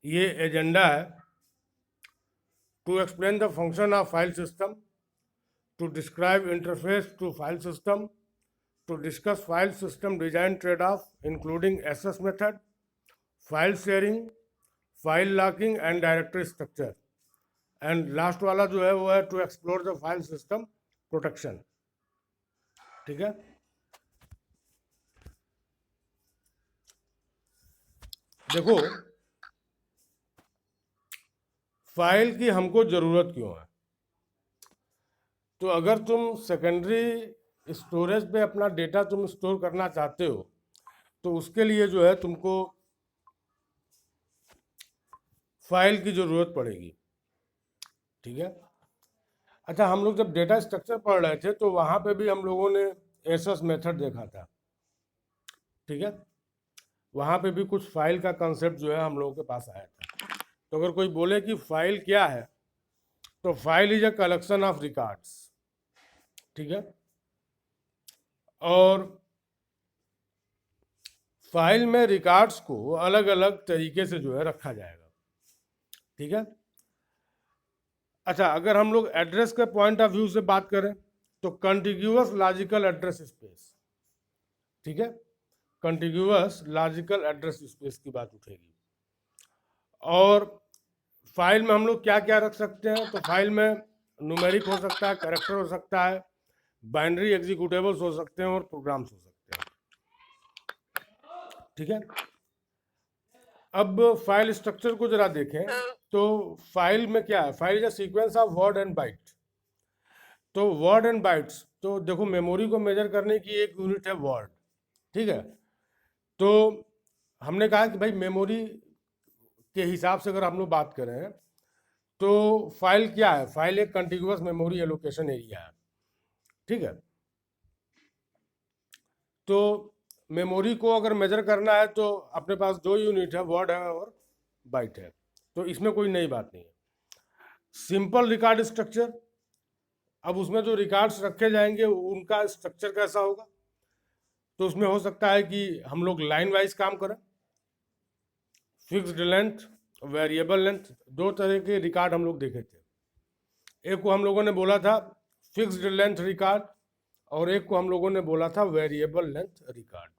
ये एजेंडा है to explain the function of file system, to describe interface to file system, to discuss file system design trade-off including SS method, file sharing, file locking and directory structure, and last वाला जो है वो है to explore the file system protection. ठीक है, देखो file की हमको ज़रूरत क्यों है। तो अगर तुम सेकेंडरी स्टोरेज पे अपना डेटा तुम स्टोर करना चाहते हो तो उसके लिए जो है तुमको फाइल की ज़रूरत पड़ेगी। ठीक है, अच्छा हम लोग जब डेटा स्ट्रक्चर पढ़ रहे थे तो वहाँ पे भी हम लोगों ने एसएस मेथड देखा था। ठीक है, वहाँ पे भी कुछ फाइल का कंसेप्ट जो है हम लोगों के पास आया था। तो अगर कोई बोले कि फाइल क्या है, तो file is a collection of records. ठीक है, और फाइल में रिकॉर्ड्स को अलग अलग तरीके से जो है रखा जाएगा। ठीक है, अच्छा अगर हम लोग एड्रेस के पॉइंट ऑफ व्यू से बात करें तो कंटिग्यूअस लॉजिकल एड्रेस स्पेस। ठीक है, कंटिग्यूअस लॉजिकल एड्रेस स्पेस की बात उठेगी। और फाइल में हम लोग क्या क्या रख सकते हैं, तो फाइल में न्यूमेरिक हो सकता है, कैरेक्टर हो सकता है, बाइनरी एग्जीक्यूटेबल्स हो सकते हैं और प्रोग्राम्स हो सकते हैं। ठीक है, अब फाइल स्ट्रक्चर को जरा देखें तो फाइल में क्या है, file is a sequence of word and byte. तो वर्ड एंड बाइट्स, तो देखो मेमोरी को मेजर करने की एक यूनिट है वर्ड। ठीक है, तो हमने कहा कि भाई मेमोरी के हिसाब से अगर हम लोग बात करें तो फाइल क्या है, फाइल एक कंटिन्यूअस मेमोरी एलोकेशन एरिया है। ठीक है, तो मेमोरी को अगर मेजर करना है तो अपने पास दो यूनिट है, वर्ड है और बाइट है, तो इसमें कोई नई बात नहीं है। सिंपल रिकॉर्ड स्ट्रक्चर, अब उसमें जो रिकॉर्ड्स रखे जाएंगे उनका स्ट्रक्चर कैसा होगा, तो उसमें हो सकता है कि हम लोग लाइन वाइज काम करें। फिक्स्ड लेंथ, वेरिएबल लेंथ, दो तरह के रिकॉर्ड हम लोग देखे थे। एक को हम लोगों ने बोला था फिक्स्ड लेंथ रिकॉर्ड और एक को हम लोगों ने बोला था वेरिएबल लेंथ रिकॉर्ड।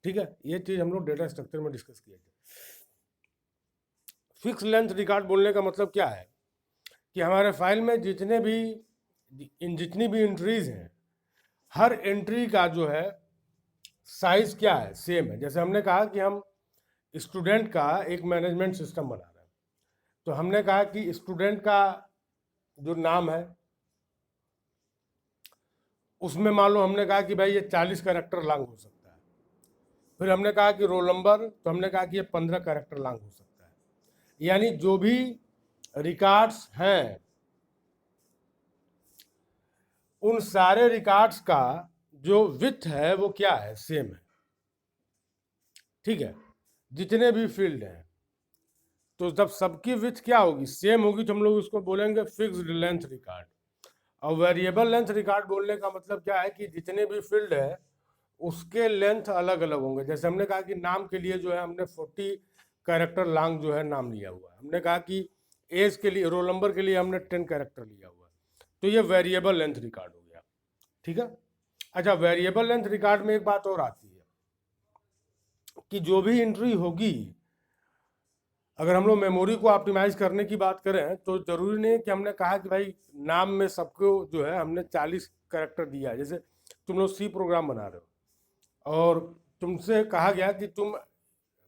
ठीक है, ये चीज़ हम लोग डेटा स्ट्रक्चर में डिस्कस किए थे। फिक्स लेंथ रिकॉर्ड बोलने का मतलब क्या है कि हमारे फाइल में जितनी भी एंट्रीज हैं, हर एंट्री का जो है साइज क्या है, सेम है। जैसे हमने कहा कि हम स्टूडेंट का एक मैनेजमेंट सिस्टम बना रहे हैं, तो हमने कहा कि स्टूडेंट का जो नाम है उसमें मान लो हमने कहा कि भाई ये 40 कैरेक्टर लॉन्ग हो सकता है। फिर हमने कहा कि रोल नंबर, तो हमने कहा कि ये 15 कैरेक्टर लॉन्ग हो सकता है। यानी जो भी रिकॉर्ड्स हैं उन सारे रिकॉर्ड्स का जो विड्थ है वो क्या है, सेम है। ठीक है, जितने भी फील्ड हैं, तो जब सबकी विड्थ क्या होगी, सेम होगी, तो हम लोग उसको बोलेंगे फिक्स्ड लेंथ रिकॉर्ड। और वेरिएबल लेंथ रिकॉर्ड बोलने का मतलब क्या है कि जितने भी फील्ड है उसके लेंथ अलग अलग होंगे। जैसे हमने कहा कि नाम के लिए जो है हमने 40 कैरेक्टर लॉन्ग जो है नाम लिया हुआ है। हमने कहा कि एज के लिए, रोल नंबर के लिए हमने 10 कैरेक्टर लिया हुआ है, तो ये वेरिएबल लेंथ रिकॉर्ड हो गया। ठीक है, अच्छा वेरिएबल लेंथ रिकॉर्ड में एक बात और आती है कि जो भी एंट्री होगी, अगर हम लोग मेमोरी को ऑप्टिमाइज करने की बात करें तो जरूरी नहीं कि हमने कहा कि भाई नाम में सबको जो है हमने 40 कैरेक्टर दिया है। जैसे तुम लोग सी प्रोग्राम बना रहे हो और तुमसे कहा गया कि तुम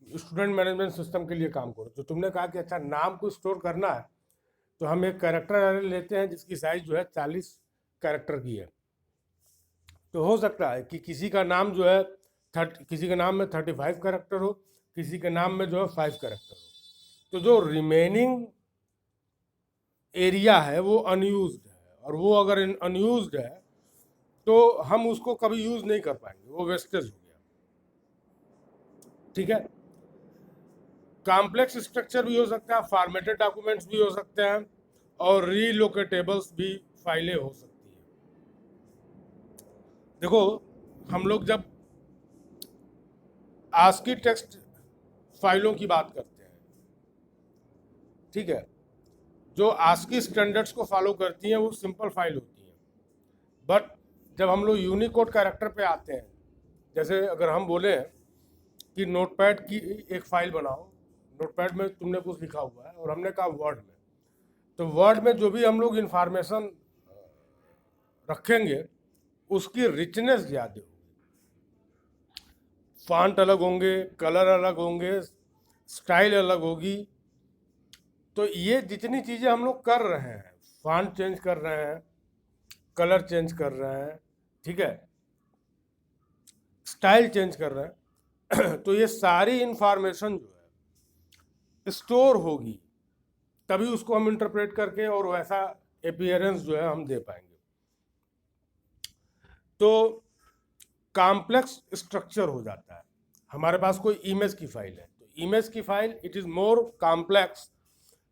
स्टूडेंट मैनेजमेंट सिस्टम के लिए काम करो, तो तुमने कहा कि अच्छा नाम को स्टोर करना है तो हम एक कैरेक्टर अरे लेते हैं जिसकी साइज जो है 40 कैरेक्टर की है। तो हो सकता है कि किसी का नाम जो है किसी के नाम में 35 कैरेक्टर हो, किसी के नाम में जो है 5 कैरेक्टर हो, तो जो रिमेनिंग एरिया है वो अनयूज्ड है, और वो अगर अनयूज्ड है तो हम उसको कभी यूज नहीं कर पाएंगे, वो वेस्टेज हो गया। ठीक है, कॉम्प्लेक्स स्ट्रक्चर भी हो सकता है, फॉर्मेटेड डॉक्यूमेंट्स भी हो सकते हैं और रीलोकेटेबल्स भी फाइलें हो सकती हैं। देखो हम लोग जब आस्की टेक्स्ट फाइलों की बात करते हैं ठीक है, जो ASCII स्टैंडर्ड्स को फॉलो करती हैं वो सिंपल फाइल होती हैं। बट जब हम लोग यूनिकोड कैरेक्टर पे आते हैं, जैसे अगर हम बोले कि नोटपैड की एक फाइल बनाओ, नोटपैड में तुमने कुछ लिखा हुआ है और हमने कहा वर्ड में, तो वर्ड में जो भी हम लोग इंफॉर्मेशन रखेंगे उसकी रिचनेस ज़्यादा होगी, फॉन्ट अलग होंगे, कलर अलग होंगे, स्टाइल अलग होगी। तो ये जितनी चीज़ें हम लोग कर रहे हैं, फॉन्ट चेंज कर रहे हैं, कलर चेंज कर रहे हैं, ठीक है, स्टाइल चेंज कर रहे हैं तो ये सारी इंफॉर्मेशन जो है स्टोर होगी, तभी उसको हम इंटरप्रेट करके और वैसा अपीयरेंस जो है हम दे पाएंगे। तो कॉम्प्लेक्स स्ट्रक्चर हो जाता है। हमारे पास कोई इमेज की फाइल है, तो इमेज की file it is more complex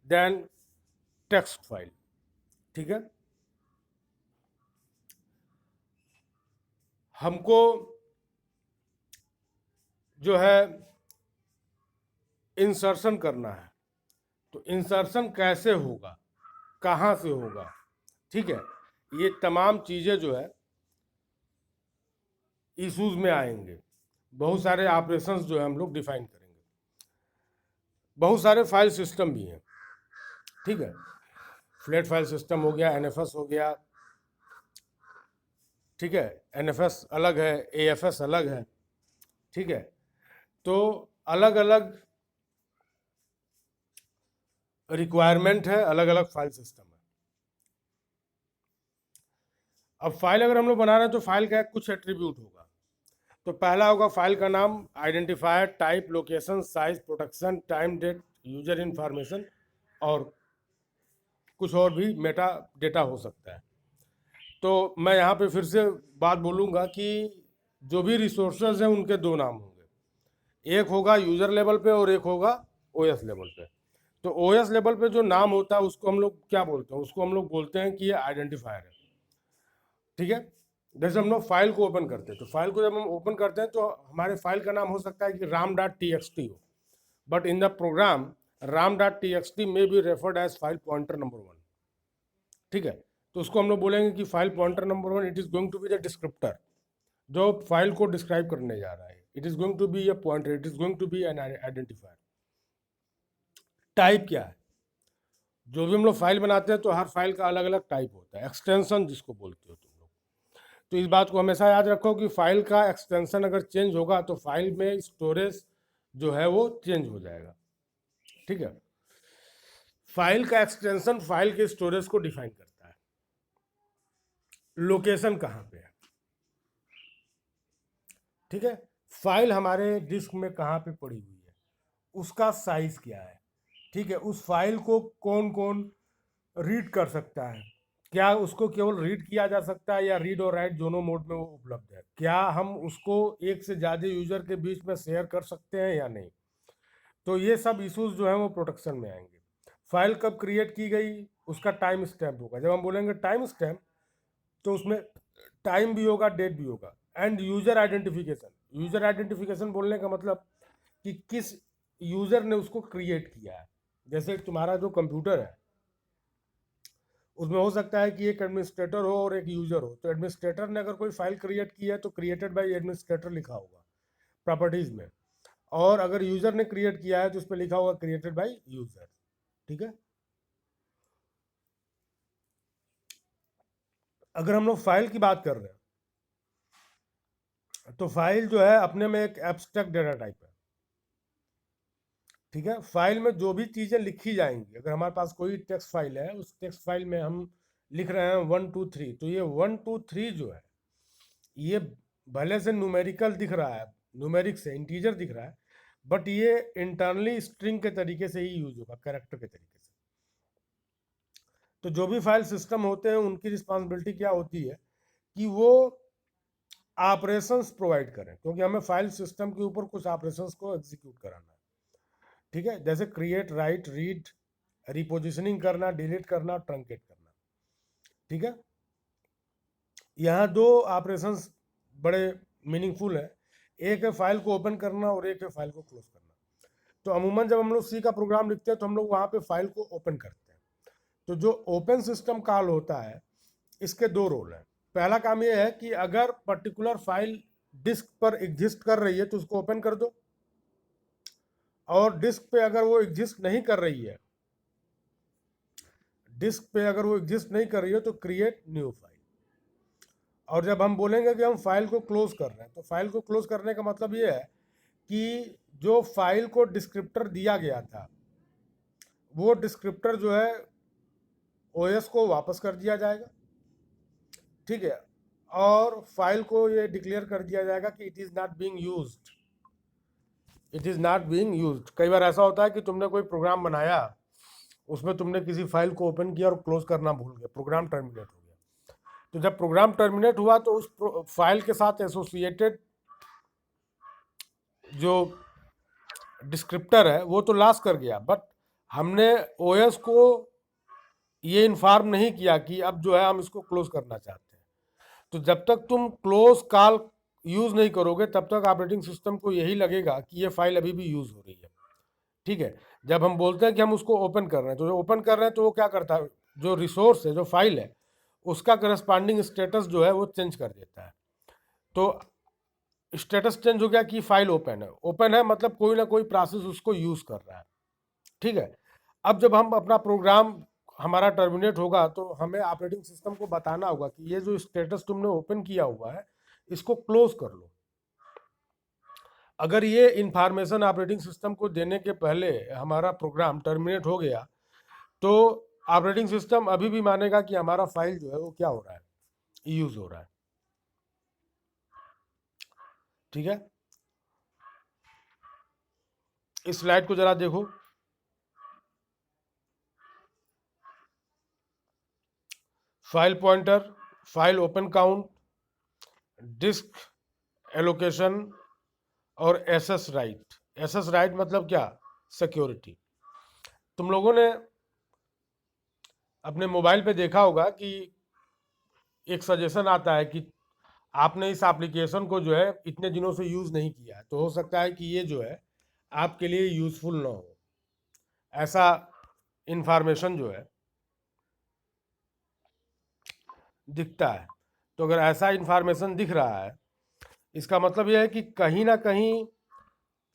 than text file, ठीक है। हमको जो है इंसर्शन करना है, तो इंसर्शन कैसे होगा, कहाँ से होगा, ठीक है, ये तमाम चीज़ें जो है इश्यूज में आएंगे। बहुत सारे ऑपरेशंस जो है हम लोग डिफाइन करेंगे। बहुत सारे फाइल सिस्टम भी हैं, ठीक है, फ्लैट फाइल सिस्टम हो गया, एनएफएस हो गया, ठीक है, एनएफएस अलग है, एएफएस अलग है, ठीक है। तो अलग अलग रिक्वायरमेंट है, अलग अलग फाइल सिस्टम है। अब फाइल अगर हम लोग बना रहे हैं तो फाइल का कुछ एट्रीब्यूट होगा। तो पहला होगा फाइल का नाम, identifier, type, location, size, protection, time, date, user information और कुछ और भी मेटा डेटा हो सकता है। तो मैं यहाँ पे फिर से बात बोलूँगा कि जो भी रिसोर्सेज हैं उनके दो नाम होंगे, एक होगा यूजर लेवल पे और एक होगा ओएस लेवल पे। तो ओएस लेवल पे जो नाम होता है उसको हम लोग क्या बोलते हैं, उसको हम लोग बोलते हैं कि ये आइडेंटिफायर है, ठीक है। जैसे हम लोग फाइल को ओपन करते हैं, तो फाइल को जब हम ओपन करते हैं तो हमारे फाइल का नाम हो सकता है कि ram.txt हो, but in the program ram.txt में be referred as file pointer number 1, ठीक है। तो उसको हम लोग बोलेंगे कि file pointer number 1 it is going to be the descriptor, जो फाइल को डिस्क्राइब करने जा रहा है, it is going to be a pointer, it is going to be an identifier. Type क्या है, जो भी हम लोग फाइल बनाते हैं तो हर फाइल का अलग अलग टाइप होता है, एक्सटेंशन जिसको बोलते हो तुम लोग। तो इस बात को हमेशा याद रखो कि फाइल का एक्सटेंशन अगर चेंज होगा तो फाइल में स्टोरेज जो है वो चेंज हो जाएगा, ठीक है। फाइल का एक्सटेंशन फाइल के स्टोरेज को डिफाइन करता है। लोकेशन कहाँ पे है, ठीक है, फाइल हमारे डिस्क में कहाँ पे पड़ी हुई है, उसका साइज क्या है, ठीक है, उस फाइल को कौन कौन रीड कर सकता है, क्या उसको केवल रीड किया जा सकता है या रीड और राइट दोनों मोड में वो उपलब्ध है, क्या हम उसको एक से ज़्यादा यूजर के बीच में शेयर कर सकते हैं या नहीं। तो ये सब इश्यूज जो हैं वो प्रोटेक्शन में आएंगे। फाइल कब क्रिएट की गई उसका टाइम स्टैम्प होगा। जब हम बोलेंगे टाइम स्टैम्प तो उसमें टाइम भी होगा, डेट भी होगा। And user identification, user identification बोलने का मतलब कि किस यूजर ने उसको क्रिएट किया है। जैसे तुम्हारा जो कंप्यूटर है उसमें हो सकता है कि एक एडमिनिस्ट्रेटर हो और एक यूजर हो, तो एडमिनिस्ट्रेटर ने अगर कोई फाइल क्रिएट की है तो क्रिएटेड बाय एडमिनिस्ट्रेटर लिखा होगा प्रॉपर्टीज में, और अगर यूजर ने क्रिएट किया है तो उस पर लिखा होगा क्रिएटेड बाय यूजर, ठीक है। अगर हम लोग फाइल की बात कर रहे हैं तो फाइल जो है अपने में एक एब्स्ट्रैक्ट डेटा टाइप है, ठीक है। फाइल में जो भी चीज़ें लिखी जाएंगी, अगर हमारे पास कोई टेक्स्ट फाइल है, उस टेक्स्ट फाइल में हम लिख रहे हैं 1 2 3, तो ये 1 2 3 जो है ये भले से न्यूमेरिकल दिख रहा है, न्यूमेरिक से इंटीजर दिख रहा है, बट ये इंटरनली स्ट्रिंग के तरीके से ही यूज होगा, कैरेक्टर के तरीके से। तो जो भी फाइल सिस्टम होते हैं उनकी रिस्पॉन्सिबिलिटी क्या होती है कि वो ऑपरेशंस प्रोवाइड करें, क्योंकि हमें फाइल सिस्टम के ऊपर कुछ ऑपरेशंस को एग्जीक्यूट कराना है, ठीक है। जैसे क्रिएट, राइट, रीड, रिपोजिशनिंग करना, डिलीट करना, ट्रंकेट करना, ठीक है। यहाँ दो ऑपरेशंस बड़े मीनिंगफुल है, एक है फाइल को ओपन करना और एक है फाइल को क्लोज करना। तो अमूमन जब हम लोग सी का प्रोग्राम लिखते हैं तो हम लोग वहाँ पे फाइल को ओपन करते हैं। तो जो ओपन सिस्टम कॉल होता है, इसके दो रोल हैं। पहला काम ये है कि अगर पर्टिकुलर फाइल डिस्क पर एग्जिस्ट कर रही है तो उसको ओपन कर दो, और डिस्क पे अगर वो एग्जिस्ट नहीं कर रही है, तो क्रिएट न्यू फाइल। और जब हम बोलेंगे कि हम फाइल को क्लोज कर रहे हैं, तो फाइल को क्लोज करने का मतलब ये है कि जो फाइल को डिस्क्रिप्टर दिया गया था, वो डिस्क्रिप्टर जो है ओएस को वापस कर दिया जाएगा, ठीक है। और फाइल को ये डिक्लेयर कर दिया जाएगा कि it is not being used, कई बार ऐसा होता है कि तुमने कोई प्रोग्राम बनाया, उसमें तुमने किसी फाइल को ओपन किया और क्लोज करना भूल गए, प्रोग्राम टर्मिनेट हो गया। तो जब प्रोग्राम टर्मिनेट हुआ तो उस फाइल के साथ एसोसिएटेड जो डिस्क्रिप्टर है वो तो लॉस कर गया, बट हमने ओएस को ये इन्फॉर्म नहीं किया कि अब जो है हम इसको क्लोज करना चाहते हैं। तो जब तक तुम क्लोज कॉल यूज नहीं करोगे तब तक ऑपरेटिंग सिस्टम को यही लगेगा कि ये फाइल अभी भी यूज हो रही है, ठीक है। जब हम बोलते हैं कि हम उसको ओपन कर रहे हैं, तो जो ओपन कर रहे हैं तो वो क्या करता है, जो रिसोर्स है, जो फाइल है, उसका करस्पॉन्डिंग स्टेटस जो है वो चेंज कर देता है। तो स्टेटस चेंज हो गया कि फाइल ओपन है मतलब कोई ना कोई प्रोसेस उसको यूज कर रहा है, ठीक है। अब जब हम अपना प्रोग्राम हमारा टर्मिनेट होगा तो हमें ऑपरेटिंग सिस्टम को बताना होगा कि ये जो स्टेटस तुमने ओपन किया हुआ है इसको क्लोज कर लो। अगर ये इंफॉर्मेशन ऑपरेटिंग सिस्टम को देने के पहले हमारा प्रोग्राम टर्मिनेट हो गया तो ऑपरेटिंग सिस्टम अभी भी मानेगा कि हमारा फाइल जो है वो क्या हो रहा है, यूज हो रहा है, ठीक है। इस स्लाइड को जरा देखो। File pointer, file open count, disk allocation और एसएस राइट। एसएस राइट मतलब क्या, सिक्योरिटी। तुम लोगों ने अपने मोबाइल पे देखा होगा कि एक सजेशन आता है कि आपने इस एप्लीकेशन को जो है इतने दिनों से यूज़ नहीं किया है, तो हो सकता है कि ये जो है आपके लिए यूज़फुल ना हो, ऐसा इंफॉर्मेशन जो है दिखता है। तो अगर ऐसा इंफॉर्मेशन दिख रहा है, इसका मतलब यह है कि कहीं ना कहीं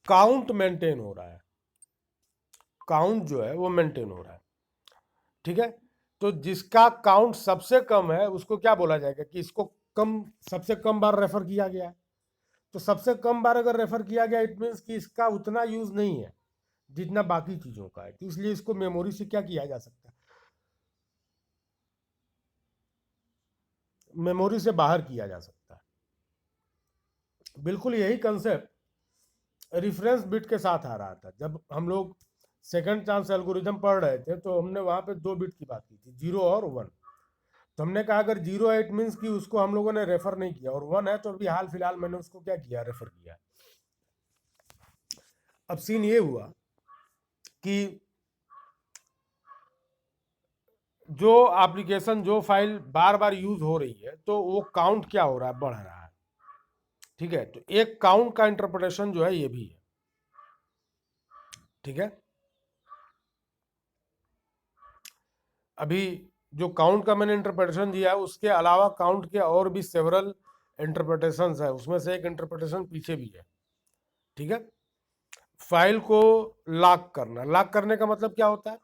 काउंट मेंटेन हो रहा है, काउंट जो है वो मेंटेन हो रहा है, ठीक है। तो जिसका काउंट सबसे कम है उसको क्या बोला जाएगा कि इसको सबसे कम बार रेफर किया गया है। तो सबसे कम बार अगर रेफर किया गया इट मीन्स कि इसका उतना यूज नहीं है जितना बाकी चीजों का है, तो इसलिए इसको मेमोरी से क्या किया जा सकता है, मेमोरी से बाहर किया जा सकता है। बिल्कुल यही कंसेप्ट रेफरेंस बिट के साथ आ रहा था। जब हम लोग सेकंड चांस एल्गोरिथम पढ़ रहे थे तो हमने वहां पे दो बिट की बात की थी, 0 और 1। तो हमने कहा अगर 0 है इट मीन्स कि उसको हम लोगों ने रेफर नहीं किया, और 1 है तो अभी हाल फिलहाल मैंने उसको क्या किया, रेफर किया। अब सीन ये हुआ कि जो एप्लीकेशन, जो फाइल बार बार यूज हो रही है तो वो काउंट क्या हो रहा है, बढ़ रहा है, ठीक है। तो एक काउंट का इंटरप्रिटेशन जो है ये भी है, ठीक है। अभी जो काउंट का मैंने इंटरप्रिटेशन दिया है उसके अलावा काउंट के और भी सेवरल इंटरप्रिटेशंस है, उसमें से एक इंटरप्रिटेशन पीछे भी है, ठीक है। फाइल को लॉक करना, लॉक करने का मतलब क्या होता है,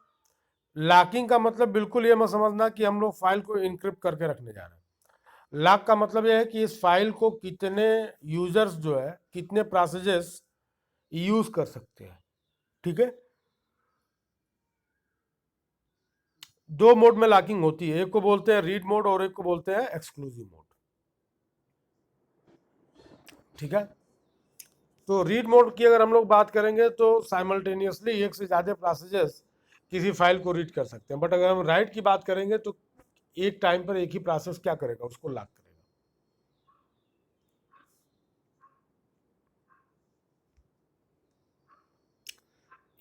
लॉकिंग का मतलब बिल्कुल ये मत समझना कि हम लोग फाइल को इनक्रिप्ट करके रखने जा रहे हैं। लॉक का मतलब यह है कि इस फाइल को कितने यूजर्स जो है, कितने प्रोसेसेस यूज कर सकते हैं, ठीक है। दो मोड में लॉकिंग होती है, एक को बोलते हैं रीड मोड और एक को बोलते हैं एक्सक्लूसिव मोड, ठीक है। तो रीड मोड की अगर हम लोग बात करेंगे तो साइमल्टेनियसली एक से ज्यादा प्रोसेसेस किसी फाइल को रीड कर सकते हैं, बट अगर हम राइट की बात करेंगे तो एक टाइम पर एक ही प्रोसेस क्या करेगा, उसको लॉक करेगा।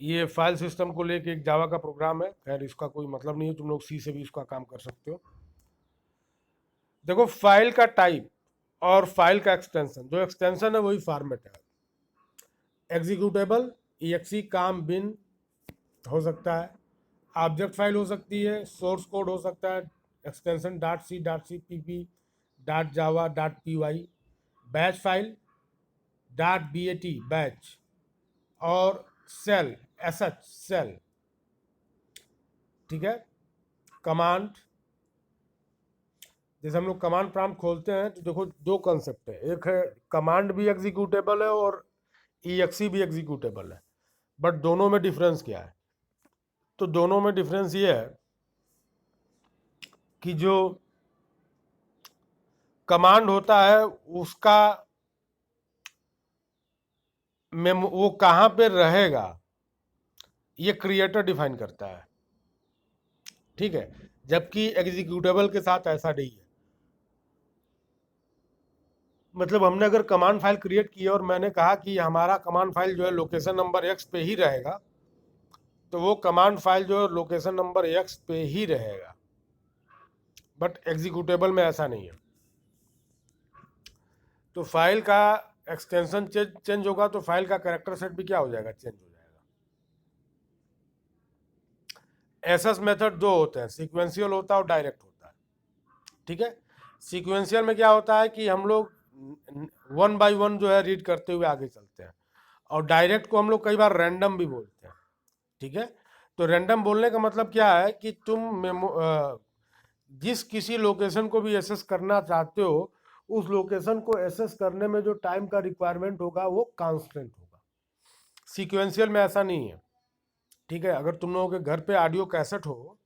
ये फाइल सिस्टम को लेके एक जावा का प्रोग्राम है, खैर इसका कोई मतलब नहीं है, तुम लोग सी से भी इसका काम कर सकते हो। देखो फाइल का टाइप और फाइल का एक्सटेंशन, जो एक्सटेंशन है वही फॉर्मेट है, एग्जीक्यूटेबल exe काम बिन हो सकता है, ऑब्जेक्ट फाइल हो सकती है, सोर्स कोड हो सकता है, extension .c.cpp .java .py, batch file .bat batch, और सेल सेल, ठीक है। कमांड, जैसे हम लोग कमांड प्रॉम्प्ट खोलते हैं तो देखो दो कंसेप्ट है, एक है कमांड भी एग्जीक्यूटेबल है और exe भी एग्जीक्यूटेबल है, बट दोनों में डिफरेंस क्या है? तो दोनों में डिफरेंस ये है कि जो कमांड होता है उसका वो कहाँ पे रहेगा ये क्रिएटर डिफाइन करता है, ठीक है, जबकि एग्जीक्यूटेबल के साथ ऐसा नहीं है। मतलब हमने अगर कमांड फाइल क्रिएट की और मैंने कहा कि हमारा कमांड फाइल जो है लोकेशन नंबर एक्स पे ही रहेगा, तो वो कमांड फाइल जो है लोकेशन नंबर एक्स पे ही रहेगा, बट एग्जीक्यूटेबल में ऐसा नहीं है। तो फाइल का एक्सटेंशन चेंज होगा तो फाइल का कैरेक्टर सेट भी क्या हो जाएगा, चेंज हो जाएगा। एसएस मेथड दो होते हैं, सीक्वेंशियल होता है और डायरेक्ट होता है, ठीक है। सीक्वेंशियल में क्या होता है कि हम लोग 1 बाय 1 जो है रीड करते हुए आगे चलते हैं, और डायरेक्ट को हम लोग कई बार रैंडम भी बोलते हैं, ठीक है। तो रैंडम बोलने का मतलब क्या है कि तुम जिस किसी लोकेशन को भी एसेस करना चाहते हो उस लोकेशन को एसेस करने में जो टाइम का रिक्वायरमेंट होगा वो कांस्टेंट होगा। सीक्वेंशियल में ऐसा नहीं है, ठीक है। अगर तुम लोगों के घर पे ऑडियो कैसेट हो,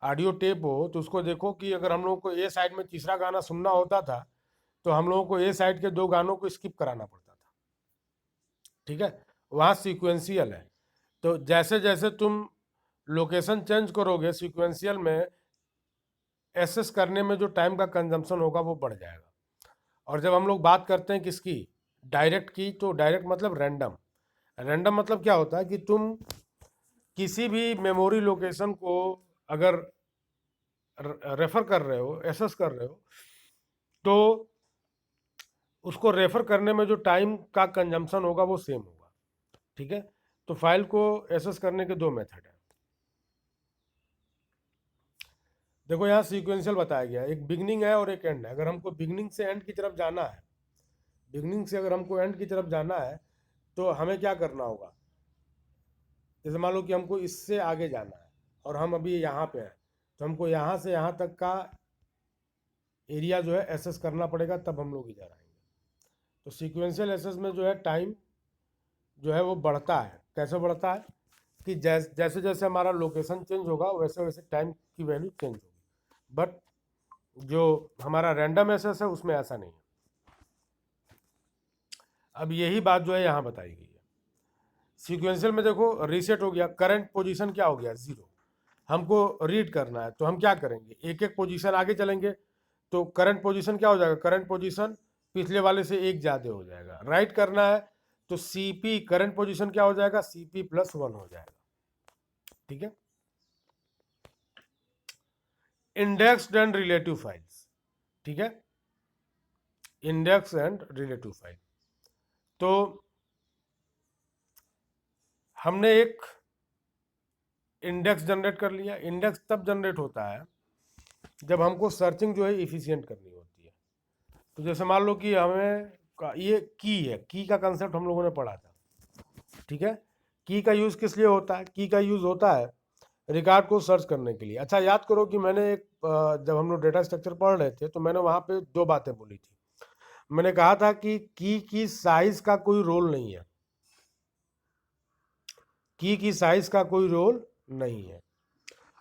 ऑडियो टेप हो, तो उसको देखो कि अगर हम लोगों को ए साइड में तीसरा गाना सुनना होता था तो हम लोगों को ए साइड के 2 गानों को स्किप कराना पड़ता था, ठीक है। वहाँ सीक्वेंशियल है। तो जैसे जैसे तुम लोकेशन चेंज करोगे सीक्वेंशियल में एसेस करने में जो टाइम का कंजम्पशन होगा वो बढ़ जाएगा। और जब हम लोग बात करते हैं किसकी, डायरेक्ट की, तो डायरेक्ट मतलब रैंडम। रैंडम मतलब क्या होता है कि तुम किसी भी मेमोरी लोकेशन को अगर रेफर कर रहे हो, एसेस कर रहे हो, तो उसको रेफर करने में जो टाइम का कंजम्पशन होगा वो सेम होगा, ठीक है। तो फाइल को एसेस करने के 2 मेथड है। देखो यहाँ सीक्वेंशियल बताया गया है, एक बिगनिंग है और एक एंड है। अगर हमको बिगनिंग से एंड की तरफ जाना है, बिगनिंग से अगर हमको एंड की तरफ जाना है तो हमें क्या करना होगा, जैसे मान लो कि हमको इससे आगे जाना है और हम अभी यहाँ पे हैं, तो हमको यहाँ से यहाँ तक का एरिया जो है एसेस करना पड़ेगा, तब हम लोग इधर आएंगे। तो सीक्वेंशियल एसेस में जो है टाइम जो है वो बढ़ता है। कैसे बढ़ता है कि जैसे जैसे हमारा लोकेशन चेंज होगा वैसे वैसे टाइम की वैल्यू चेंज होगी, बट जो हमारा रैंडम एसेस है उसमें ऐसा नहीं है। अब यही बात जो है यहाँ बताई गई है। सीक्वेंशियल में देखो रीसेट हो गया, करंट पोजीशन क्या हो गया, 0। हमको रीड करना है तो हम क्या करेंगे, एक एक पोजीशन आगे चलेंगे, तो करंट पोजीशन क्या हो जाएगा, करंट पोजीशन पिछले वाले से एक ज़्यादा हो जाएगा। राइट करना है तो सीपी करंट पोजीशन क्या हो जाएगा, सीपी +1 हो जाएगा, ठीक है। इंडेक्स्ड एंड रिलेटिव फाइल्स, ठीक है, इंडेक्स एंड रिलेटिव फाइल। तो हमने एक इंडेक्स जनरेट कर लिया। इंडेक्स तब जनरेट होता है जब हमको सर्चिंग जो है इफिशिएंट करनी होती है। तो जैसे मान लो कि हमें ये की है, की का कंसेप्ट हम लोगों ने पढ़ा था, ठीक है। की का यूज़ किस लिए होता है, की का यूज़ होता है रिकॉर्ड को सर्च करने के लिए। अच्छा याद करो कि मैंने एक जब हम लोग डेटा स्ट्रक्चर पढ़ रहे थे तो मैंने वहाँ पे 2 बातें बोली थी। मैंने कहा था कि की साइज का कोई रोल नहीं है, की साइज का कोई रोल नहीं है।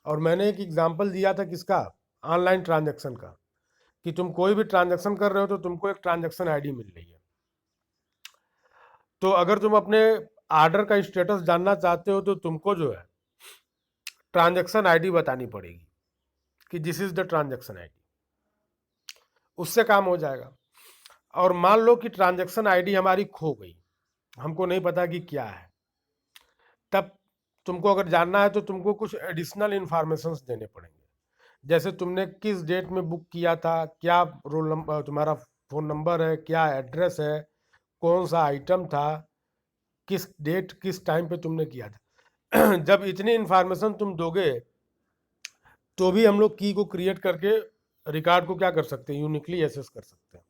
और मैंने एक एग्जांपल दिया था किसका, ऑनलाइन ट्रांजैक्शन का, कि तुम कोई भी ट्रांजैक्शन कर रहे हो तो तुमको एक ट्रांजैक्शन आईडी मिल रही है। तो अगर तुम अपने ऑर्डर का स्टेटस जानना चाहते हो तो तुमको जो है ट्रांजैक्शन आईडी बतानी पड़ेगी कि this is the transaction ID, उससे काम हो जाएगा। और मान लो कि ट्रांजैक्शन आईडी हमारी खो गई, हमको नहीं पता कि क्या है, तब तुमको अगर जानना है तो तुमको कुछ एडिशनल इंफॉर्मेशंस देने पड़ेंगे। जैसे तुमने किस डेट में बुक किया था, क्या रोल नंबर, तुम्हारा फ़ोन नंबर है, क्या एड्रेस है, कौन सा आइटम था, किस डेट किस टाइम पे तुमने किया था। जब इतनी इंफॉर्मेशन तुम दोगे तो भी हम लोग की को क्रिएट करके रिकॉर्ड को क्या कर सकते हैं, यूनिकली एक्सेस कर सकते हैं।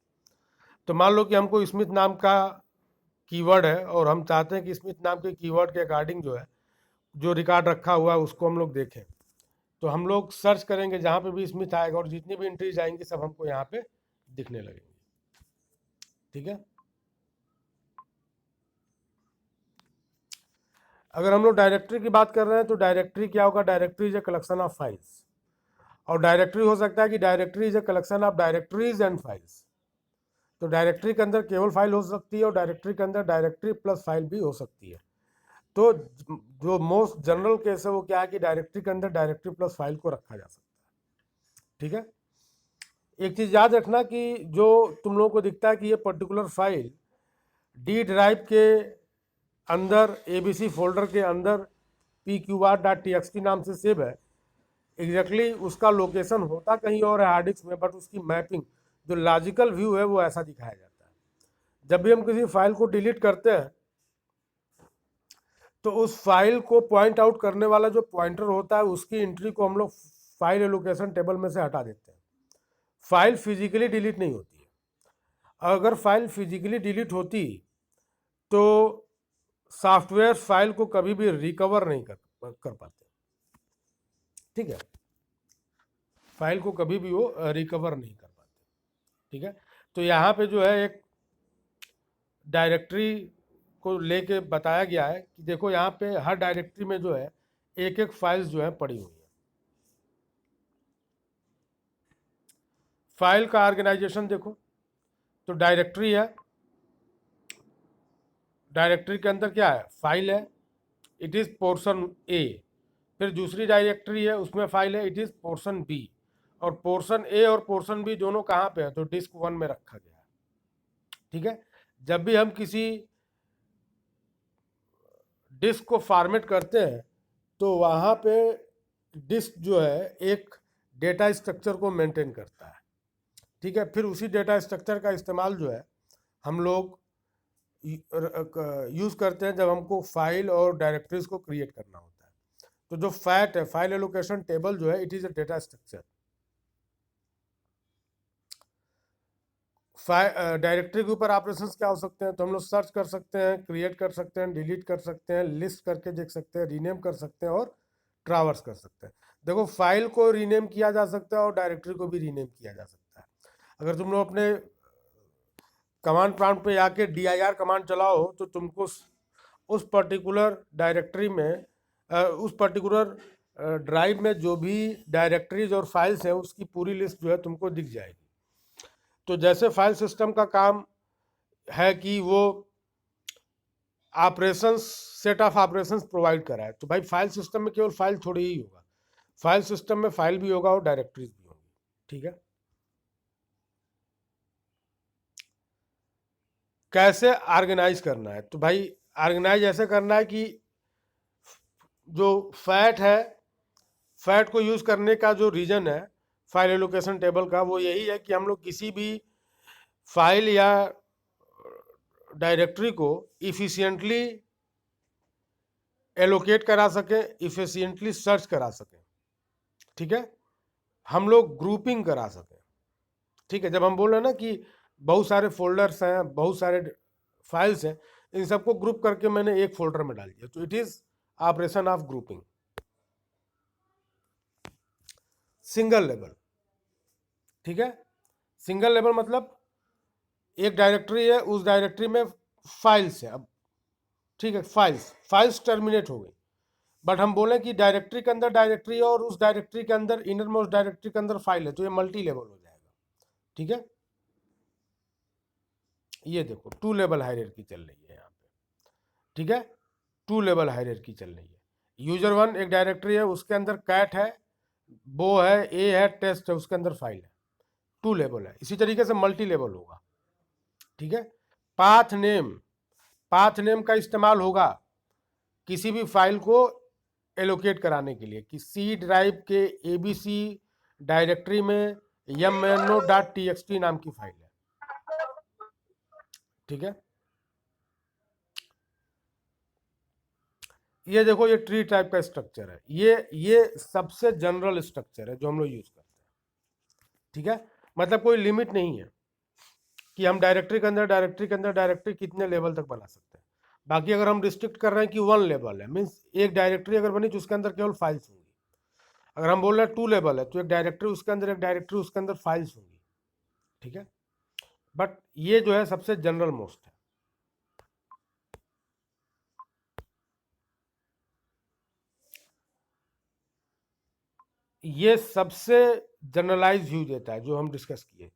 तो मान लो कि हमको स्मिथ नाम का कीवर्ड है और हम चाहते हैं कि स्मिथ नाम के कीवर्ड के अकॉर्डिंग जो है जो रिकॉर्ड रखा हुआ है उसको हम लोग देखें। तो हम लोग सर्च करेंगे जहाँ पे भी स्मिथ आएगा और जितनी भी एंट्रीज आएंगी सब हमको यहाँ पे दिखने लगेंगी। ठीक है। अगर हम लोग डायरेक्टरी की बात कर रहे हैं तो डायरेक्टरी क्या होगा, directory is a collection of files. और डायरेक्टरी हो सकता है कि directory is a collection of directories and files. तो डायरेक्टरी के अंदर केवल फाइल हो सकती है और डायरेक्टरी के अंदर डायरेक्टरी प्लस फाइल भी हो सकती है। तो जो मोस्ट जनरल केस है वो क्या है कि डायरेक्टरी के अंदर डायरेक्टरी प्लस फाइल को रखा जा सकता है। ठीक है। एक चीज याद रखना कि जो तुम लोगों को दिखता है कि ये पर्टिकुलर फाइल डी ड्राइव के अंदर एबीसी फोल्डर के अंदर pqr.txt नाम से सेव है, एग्जैक्टली उसका लोकेशन होता कहीं और है हार्ड डिस्क में, बट उसकी मैपिंग जो लॉजिकल व्यू है वो ऐसा दिखाया जाता है। जब भी हम किसी फाइल को डिलीट करते हैं तो उस फाइल को पॉइंट आउट करने वाला जो पॉइंटर होता है उसकी एंट्री को हम लोग फाइल एलोकेशन टेबल में से हटा देते हैं। फाइल फिजिकली डिलीट नहीं होती है। अगर फाइल फिजिकली डिलीट होती तो सॉफ्टवेयर फाइल को कभी भी रिकवर नहीं कर पाते। ठीक है। फाइल को कभी भी वो रिकवर नहीं कर पाते। ठीक है। तो यहाँ पे जो है एक डायरेक्टरी को लेके बताया गया है कि देखो यहाँ पे हर डायरेक्टरी में जो है एक एक फाइल्स जो है पड़ी हुई है। फाइल का ऑर्गेनाइजेशन देखो तो डायरेक्टरी है, डायरेक्टरी के अंदर क्या है, फाइल है, इट इज़ पोर्शन ए। फिर दूसरी डायरेक्टरी है उसमें फाइल है, इट इज़ पोर्शन बी। और पोर्शन ए और पोर्शन बी दोनों कहाँ पे है, तो डिस्क 1 में रखा गया है। ठीक है। जब भी हम किसी डिस्क को फॉर्मेट करते हैं तो वहाँ पे डिस्क जो है एक डेटा स्ट्रक्चर को मेंटेन करता है। ठीक है। फिर उसी डेटा स्ट्रक्चर का इस्तेमाल जो है हम लोग यूज़ करते हैं जब हमको फाइल और डायरेक्टरीज को क्रिएट करना होता है। तो जो फैट है, फाइल एलोकेशन टेबल जो है, it is a data structure. Directory के ऊपर ऑपरेशंस क्या हो सकते हैं, तो हम लोग सर्च कर सकते हैं, क्रिएट कर सकते हैं, डिलीट कर सकते हैं, लिस्ट करके देख सकते हैं, रीनेम कर सकते हैं और ट्रावर्स कर सकते हैं। देखो फाइल को रीनेम किया जा सकता है और डायरेक्टरी को भी रीनेम किया जा सकता है। अगर तुम लोग अपने कमांड प्रॉम्प्ट पे आके dir कमांड चलाओ तो तुमको उस पर्टिकुलर डायरेक्टरी में उस पर्टिकुलर ड्राइव में जो भी डायरेक्टरीज और फाइल्स हैं उसकी पूरी लिस्ट जो है तुमको दिख जाएगी। तो जैसे फाइल सिस्टम का काम है कि वो operations, set of operations provide कराए, तो भाई फाइल सिस्टम में केवल फाइल थोड़ी ही होगा, फाइल सिस्टम में फाइल भी होगा और डायरेक्टरीज भी होंगी। ठीक है। कैसे ऑर्गेनाइज करना है, तो भाई ऑर्गेनाइज ऐसे करना है कि जो फैट है, फैट को यूज करने का जो रीजन है फाइल एलोकेशन टेबल का वो यही है कि हम लोग किसी भी फाइल या डायरेक्टरी को इफिशिएंटली एलोकेट करा सकें, इफिशिएंटली सर्च करा सकें। ठीक है। हम लोग ग्रुपिंग करा सकें। ठीक है। जब हम बोल रहे हैं ना कि बहुत सारे फोल्डर्स हैं, बहुत सारे फाइल्स हैं, इन सबको ग्रुप करके मैंने एक फोल्डर में डाल दिया, तो it is operation of grouping. Single level. ठीक है। सिंगल लेवल मतलब एक डायरेक्टरी है, उस डायरेक्टरी में फाइल्स है। अब ठीक है, फाइल्स टर्मिनेट हो गई, बट हम बोले कि डायरेक्टरी के अंदर डायरेक्टरी है और उस डायरेक्टरी के अंदर इनर मोस्ट डायरेक्टरी के अंदर फाइल है, तो ये मल्टी लेवल हो जाएगा। ठीक है। ये देखो 2 लेवल हायरार्की चल रही है यहाँ पे। ठीक है। 2 लेवल हायरार्की चल रही है। यूजर 1 एक डायरेक्टरी है, उसके अंदर कैट है, बो है, ए है, टेस्ट है, उसके अंदर फाइल है। 2 लेवल है। इसी तरीके से मल्टी लेवल होगा। ठीक है। पाथ नेम का इस्तेमाल होगा किसी भी फाइल को एलोकेट कराने के लिए कि सी ड्राइव के एबीसी डायरेक्टरी में mno.txt नाम की फाइल है। ठीक है। ये देखो, ये ट्री टाइप का स्ट्रक्चर है, ये सबसे जनरल स्ट्रक्चर है जो हम लोग यूज करते हैं। ठीक है, मतलब कोई लिमिट नहीं है कि हम डायरेक्टरी कितने लेवल तक बना सकते हैं। बाकी अगर हम रिस्ट्रिक्ट कर रहे हैं कि 1 लेवल है, मीन्स एक डायरेक्टरी अगर बनी तो उसके अंदर केवल फाइल्स होंगी। अगर हम बोल रहे हैं 2 लेवल है तो एक डायरेक्टरी उसके अंदर फाइल्स होंगी। ठीक है, बट ये जो है सबसे जनरल मोस्ट है। ये सबसे जनरलाइज व्यू देता है जो हम डिस्कस किए,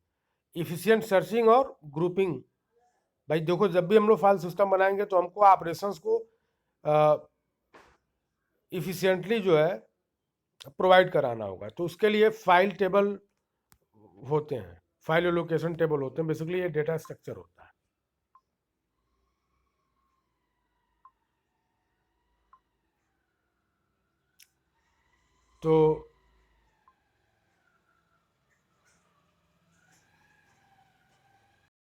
इफिशिएंट सर्चिंग और ग्रुपिंग। भाई देखो, जब भी हम लोग फाइल सिस्टम बनाएंगे तो हमको ऑपरेशंस को इफिशिएंटली जो है प्रोवाइड कराना होगा, तो उसके लिए फाइल टेबल होते हैं, फाइल एलोकेशन टेबल होते हैं, बेसिकली ये डेटा स्ट्रक्चर होता है। तो